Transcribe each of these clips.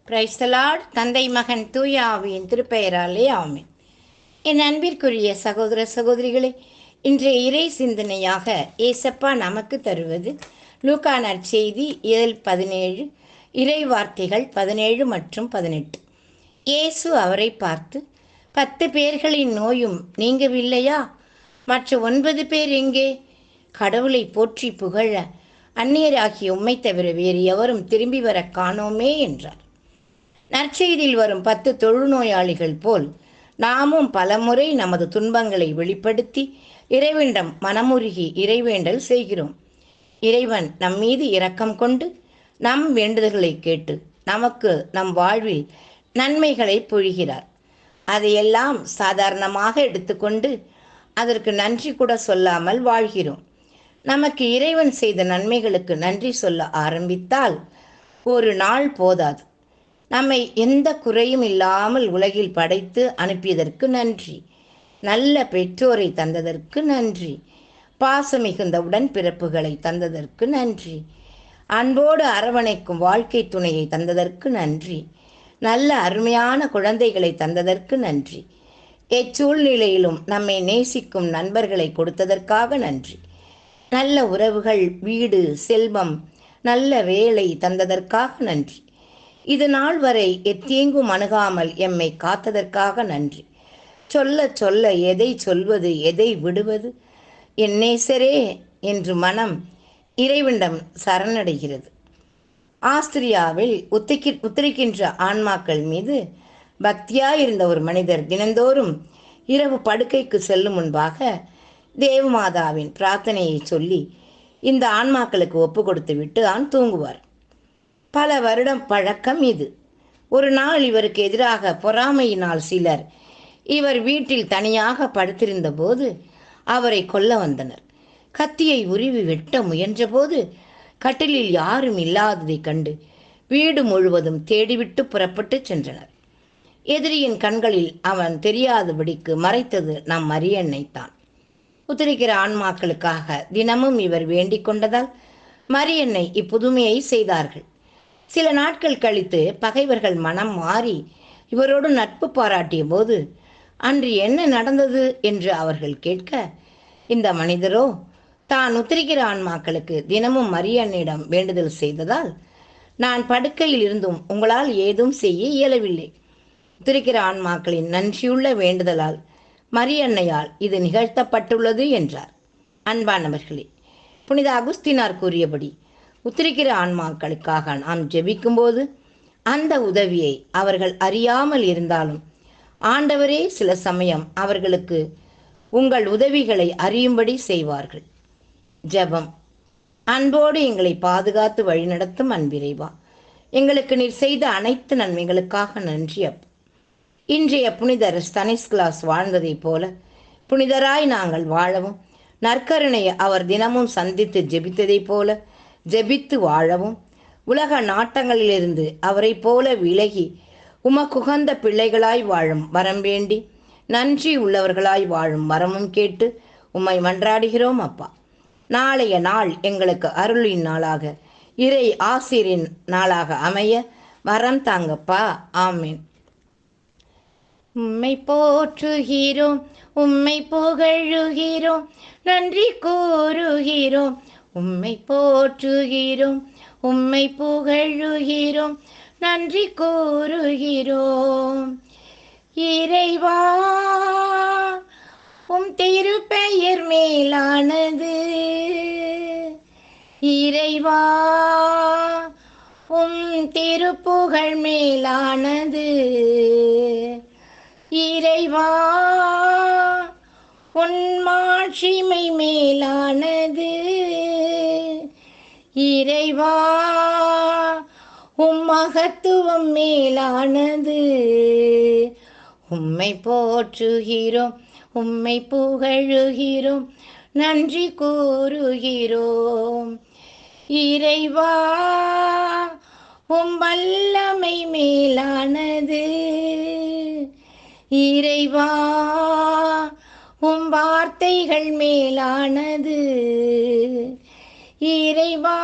Praise the Lord. தந்தை மகன் தூய ஆவியின் திருப்பெயராலே ஆமென். என் அன்பிற்குரிய சகோதர சகோதரிகளே, இன்றைய இறை சிந்தனையாக ஏசப்பா நமக்கு தருவது லூக்கா நற்செய்தி 7:17, இறை வார்த்தைகள் 17 மற்றும் 18. இயேசு அவரை பார்த்து, 10 பேர்களின் நோயும் நீங்கவில்லையா? மற்ற 9 பேர் எங்கே? கடவுளை போற்றி புகழ அந்நியராகிய உம்மை தவிர வேறு எவரும் திரும்பி வர காணோமே என்றார். நற்செய்தியில் வரும் 10 தொழுநோயாளிகள் போல் நாமும் பலமுறை நமது துன்பங்களை வெளிப்படுத்தி இறைவனிடம் மனமுருகி இறைவேண்டல் செய்கிறோம். இறைவன் நம்மீது இரக்கம் கொண்டு நம் வேண்டுதல்களை கேட்டு நமக்கு நம் வாழ்வில் நன்மைகளை பொழிகிறார். அதையெல்லாம் சாதாரணமாக எடுத்துக்கொண்டு அதற்கு நன்றி கூட சொல்லாமல் வாழ்கிறோம். நமக்கு இறைவன் செய்த நன்மைகளுக்கு நன்றி சொல்ல ஆரம்பித்தால் ஒரு நாள் போதாது. நம்மை எந்த குறையும் இல்லாமல் உலகில் படைத்து அனுப்பியதற்கு நன்றி, நல்ல பெற்றோரை தந்ததற்கு நன்றி, பாசமிகுந்த உடன்பிறப்புகளை தந்ததற்கு நன்றி, அன்போடு அரவணைக்கும் வாழ்க்கை துணையை தந்ததற்கு நன்றி, நல்ல அருமையான குழந்தைகளை தந்ததற்கு நன்றி, எச்சூழ்நிலையிலும் நம்மை நேசிக்கும் நண்பர்களை கொடுத்ததற்காக நன்றி, நல்ல உறவுகள், வீடு, செல்வம், நல்ல வேலை தந்ததற்காக நன்றி, இது நாள் வரை எத்தீங்கும் அணுகாமல் எம்மை காத்ததற்காக நன்றி. சொல்ல சொல்ல எதை சொல்வது எதை விடுவது, என் நேசரே என்று மனம் இறைவனிடம் சரணடைகிறது. ஆஸ்திரியாவில் உத்தரிக்கின்ற ஆன்மாக்கள் மீது பக்தியாயிருந்த ஒரு மனிதர் தினந்தோறும் இரவு படுக்கைக்கு செல்லும் முன்பாக தேவமாதாவின் பிரார்த்தனையை சொல்லி இந்த ஆன்மாக்களுக்கு ஒப்பு கொடுத்து விட்டு தான் தூங்குவார். பல வருடம் பழக்கம் இது. ஒரு நாள் இவருக்கு எதிராக பொறாமையினால் சிலர் இவர் வீட்டில் தனியாக படுத்திருந்த போது அவரை கொல்ல வந்தனர். கத்தியை உருவி வெட்ட முயன்றபோது கட்டிலில் யாரும் இல்லாததைக் கண்டு வீடு முழுவதும் தேடிவிட்டு புறப்பட்டு சென்றனர். எதிரியின் கண்களில் அவன் தெரியாதபடிக்கு மறைத்தது நம் மரியன்னைத்தான். உத்தரிக்கிற ஆன்மாக்களுக்காக தினமும் இவர் வேண்டிக் கொண்டதால் மரியன்னை இப்புதுமையை செய்தார்கள். சில நாட்கள் கழித்து பகைவர்கள் மனம் மாறி இவரோடு நட்பு பாராட்டிய போது அன்று என்ன நடந்தது என்று அவர்கள் கேட்க, இந்த மனிதரோ தான் உத்தரிக்கிற ஆன்மாக்களுக்கு தினமும் மரியன்னையிடம் வேண்டுதல் செய்ததால் நான் படுக்கையில் இருந்தும் உங்களால் ஏதும் செய்ய இயலவில்லை. உத்தரிக்கிற ஆன்மாக்களின் நன்றியுள்ள வேண்டுதலால் மரியன்னையால் இது நிகழ்த்தப்பட்டுள்ளது என்றார். அன்பானவர்களே, புனித அகுஸ்தினார் கூறியபடி உத்தரிக்கிற ஆன்மாக்களுக்காக நாம் ஜெபிக்கும்போது அந்த உதவியை அவர்கள் அறியாமல் இருந்தாலும் ஆண்டவரே சில சமயம் அவர்களுக்கு உங்கள் உதவிகளை அறியும்படி செய்வார்கள். ஜெபம். அன்போடு எங்களை பாதுகாத்து வழிநடத்தும் அன்பிறைவா, எங்களுக்கு நீர் செய்த அனைத்து நன்மைகளுக்காக நன்றி அப்பா. இன்றைய புனிதர் ஸ்தானிஸ்லாஸ் வாழ்ந்ததைப் போல புனிதராய் நாங்கள் வாழவும், நற்கருணையை அவர் தினமும் சந்தித்து ஜெபித்ததைப் போல ஜெபித்து வாழவும், உலக நாட்டங்களிலிருந்து அவரை போல விலகி உமக்குகந்த பிள்ளைகளாய் வாழும் வரம் வேண்டி நன்றி உள்ளவர்களாய் வாழும் வரமும் கேட்டு உம்மை மன்றாடுகிறோம் அப்பா. நாளைய நாள் எங்களுக்கு அருளின் நாளாக, இறை ஆசிரின் நாளாக அமைய வரம் தாங்கப்பா. ஆமீன். உம்மை போற்றுகிறோம், உம்மை புகழுகிறோம், நன்றி கூறுகிறோம். உம்மை போற்றுகிறோம், உம்மை புகழுகிறோம், நன்றி கூறுகிறோம். இறைவா, உம் திருப்பெயர் மேலானது. இறைவா, உம் திருப்புகழ் மேலானது. இறைவா, உன் மாட்சிமை மேலானது. இறைவா, உம் மகத்துவம் மேலானது. உம்மை போற்றுகிறோம், உம்மை புகழுகிறோம், நன்றி கூறுகிறோம். இறைவா, உம் வல்லமை மேலானது. இறைவா, உம் வார்த்தைகள் மேலானது. இறைவா,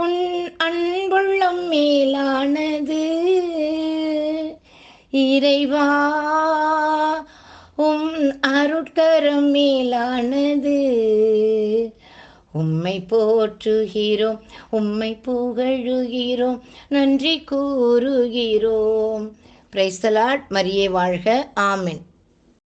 உன் அன்புள் உள்ளம் மேலானது. இறைவா உம் அருட்கரம் மேலானது. உம்மை போற்றுகிறோம், உம்மை புகழுகிறோம், நன்றி கூறுகிறோம். Praise the Lord. மரியே வாழ்க. ஆமென்.